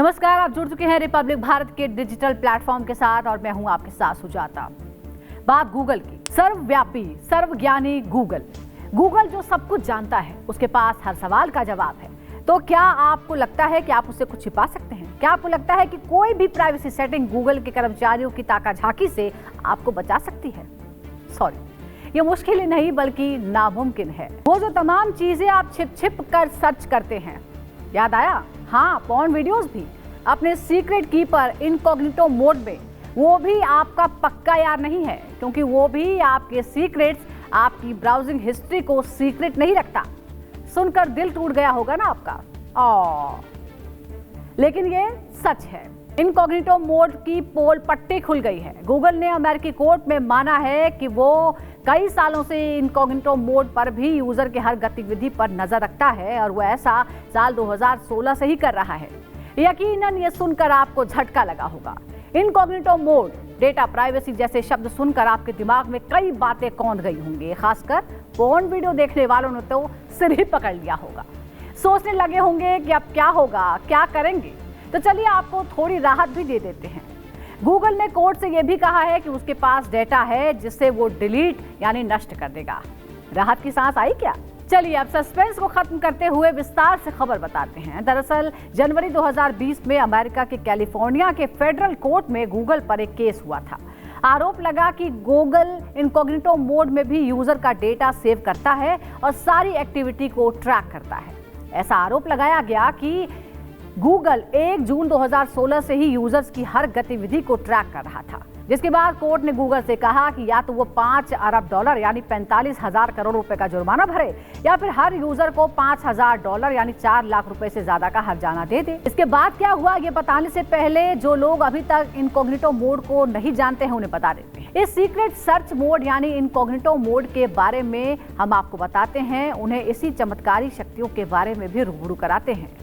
नमस्कार, आप जुड़ चुके हैं रिपब्लिक भारत के डिजिटल प्लेटफॉर्म के साथ और मैं हूं आपके साथ सुजाता। बात गूगल की, सर्वव्यापी सर्वज्ञानी गूगल जो सब कुछ जानता है, उसके पास हर सवाल का जवाब है। तो क्या आपको लगता है कि आप उससे कुछ छिपा सकते हैं? क्या आपको लगता है कि कोई भी प्राइवेसी सेटिंग गूगल के कर्मचारियों की ताका झांकी से आपको बचा सकती है? सॉरी, ये मुश्किल ही नहीं बल्कि नामुमकिन है। वो जो तमाम चीजें आप छिप कर सर्च करते हैं, याद आया? हाँ, पॉर्न वीडियोस भी अपने सीक्रेट की पर इनकॉग्निटो मोड में, वो भी आपका पक्का यार नहीं है, क्योंकि वो भी आपके सीक्रेट्स, आपकी ब्राउजिंग हिस्ट्री को सीक्रेट नहीं रखता। सुनकर दिल टूट गया होगा ना आपका। लेकिन ये सच है। इनकॉग्निटो मोड की पोल पट्टी खुल गई है। गूगल ने अमेरिकी कोर्ट में माना है कि वो कई सालों से इनकॉग्निटो मोड पर भी यूजर के हर गतिविधि पर नजर रखता है और वो ऐसा साल 2016 से ही कर रहा है। यकीनन ये सुनकर आपको झटका लगा होगा। इनकॉग्निटो मोड, डेटा प्राइवेसी जैसे शब्द सुनकर आपके दिमाग में कई बातें कौंध गई होंगी। खासकर पोर्न वीडियो देखने वालों ने तो सिर ही पकड़ लिया होगा। सोचने लगे होंगे कि अब क्या होगा, क्या करेंगे। तो चलिए आपको थोड़ी राहत भी दे देते हैं। गूगल ने कोर्ट से यह भी कहा है कि उसके पास डेटा है जिससे वो डिलीट यानी नष्ट कर देगा। राहत की सांस आई क्या? चलिए अब सस्पेंस को खत्म करते हुए विस्तार से खबर बताते हैं। दरअसल जनवरी 2020 में अमेरिका के कैलिफोर्निया के फेडरल कोर्ट में गूगल पर एक केस हुआ था। आरोप लगा कि गूगल इनकॉग्निटो मोड में भी यूजर का डेटा सेव करता है और सारी एक्टिविटी को ट्रैक करता है। ऐसा आरोप लगाया गया कि गूगल 1 जून 2016 से ही यूजर्स की हर गतिविधि को ट्रैक कर रहा था, जिसके बाद कोर्ट ने गूगल से कहा कि या तो वो $5 अरब यानी 45,000 करोड़ रुपए का जुर्माना भरे या फिर हर यूजर को $5,000 यानी 4 लाख रुपए से ज्यादा का हर्जाना दे दे। इसके बाद क्या हुआ, ये बताने से पहले जो लोग अभी तक इनकॉग्निटो मोड को नहीं जानते हैं उन्हें बता देते हैं। इस सीक्रेट सर्च मोड यानी इनकॉग्निटो मोड के बारे में हम आपको बताते हैं, उन्हें इसी चमत्कारी शक्तियों के बारे में भी रूबरू कराते हैं।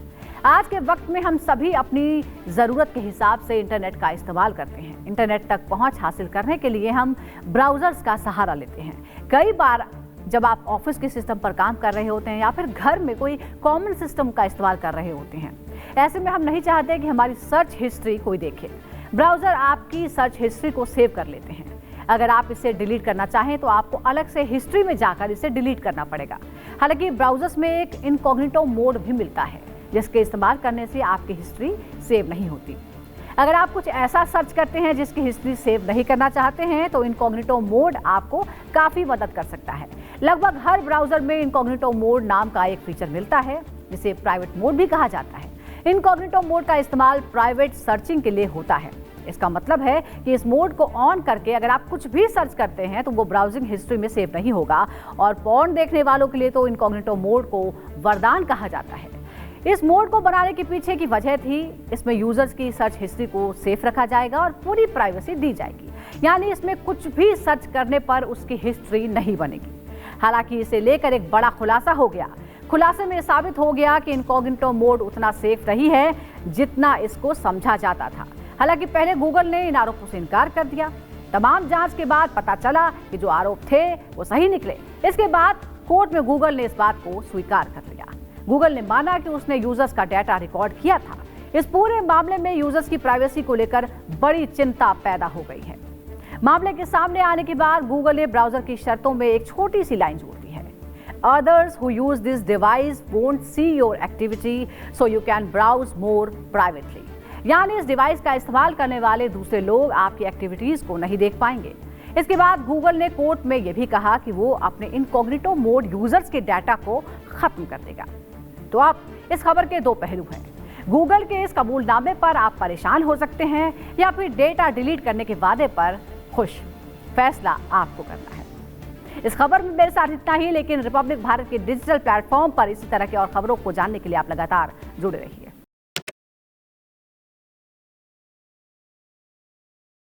आज के वक्त में हम सभी अपनी ज़रूरत के हिसाब से इंटरनेट का इस्तेमाल करते हैं। इंटरनेट तक पहुंच हासिल करने के लिए हम ब्राउज़र्स का सहारा लेते हैं। कई बार जब आप ऑफिस के सिस्टम पर काम कर रहे होते हैं या फिर घर में कोई कॉमन सिस्टम का इस्तेमाल कर रहे होते हैं, ऐसे में हम नहीं चाहते कि हमारी सर्च हिस्ट्री कोई देखे। ब्राउज़र आपकी सर्च हिस्ट्री को सेव कर लेते हैं। अगर आप इसे डिलीट करना चाहें तो आपको अलग से हिस्ट्री में जाकर इसे डिलीट करना पड़ेगा। हालांकि ब्राउज़र्स में एक इनकॉग्निटो मोड भी मिलता है, जिसके इस्तेमाल करने से आपकी हिस्ट्री सेव नहीं होती। अगर आप कुछ ऐसा सर्च करते हैं जिसकी हिस्ट्री सेव नहीं करना चाहते हैं तो इनकॉग्निटो मोड आपको काफ़ी मदद कर सकता है। लगभग हर ब्राउज़र में इनकॉग्निटो मोड नाम का एक फीचर मिलता है, जिसे प्राइवेट मोड भी कहा जाता है। इनकॉग्निटो मोड का इस्तेमाल प्राइवेट सर्चिंग के लिए होता है। इसका मतलब है कि इस मोड को ऑन करके अगर आप कुछ भी सर्च करते हैं तो वो ब्राउजिंग हिस्ट्री में सेव नहीं होगा। और पॉर्न देखने वालों के लिए तो इनकॉग्निटो मोड को वरदान कहा जाता है। इस मोड को बनाने के पीछे की वजह थी, इसमें यूजर्स की सर्च हिस्ट्री को सेफ रखा जाएगा और पूरी प्राइवेसी दी जाएगी, यानी इसमें कुछ भी सर्च करने पर उसकी हिस्ट्री नहीं बनेगी। हालांकि इसे लेकर एक बड़ा खुलासा हो गया। खुलासे में साबित हो गया कि इनकॉग्निटो मोड उतना सेफ नहीं है जितना इसको समझा जाता था। हालांकि पहले गूगल ने इन आरोपों से इनकार कर दिया। तमाम जांच के बाद पता चला कि जो आरोप थे वो सही निकले। इसके बाद कोर्ट में गूगल ने इस बात को स्वीकार कर लिया। गूगल ने माना कि उसने यूजर्स का डेटा रिकॉर्ड किया था। इस पूरे मामले में यूजर्स की प्राइवेसी को लेकर बड़ी चिंता पैदा हो गई है। मामले के सामने आने के बाद गूगल ने ब्राउजर की शर्तों में एक छोटी सी लाइन जोड़ दी है। Others who use this device won't see your activity, so you can browse more privately. यानी इस डिवाइस का इस्तेमाल करने वाले दूसरे लोग आपकी एक्टिविटीज को नहीं देख पाएंगे। इसके बाद गूगल ने कोर्ट में यह भी कहा कि वो अपने इनकॉग्निटो मोड यूजर्स के डाटा को खत्म कर देगा। तो अब इस खबर के दो पहलू हैं। गूगल के इस कबूलनामे पर आप परेशान हो सकते हैं या फिर डेटा डिलीट करने के वादे पर खुश। फैसला आपको करना है। इस खबर में मेरे साथ इतना ही, लेकिन रिपब्लिक भारत के डिजिटल प्लेटफॉर्म पर इसी तरह की और खबरों को जानने के लिए आप लगातार जुड़े रहिए।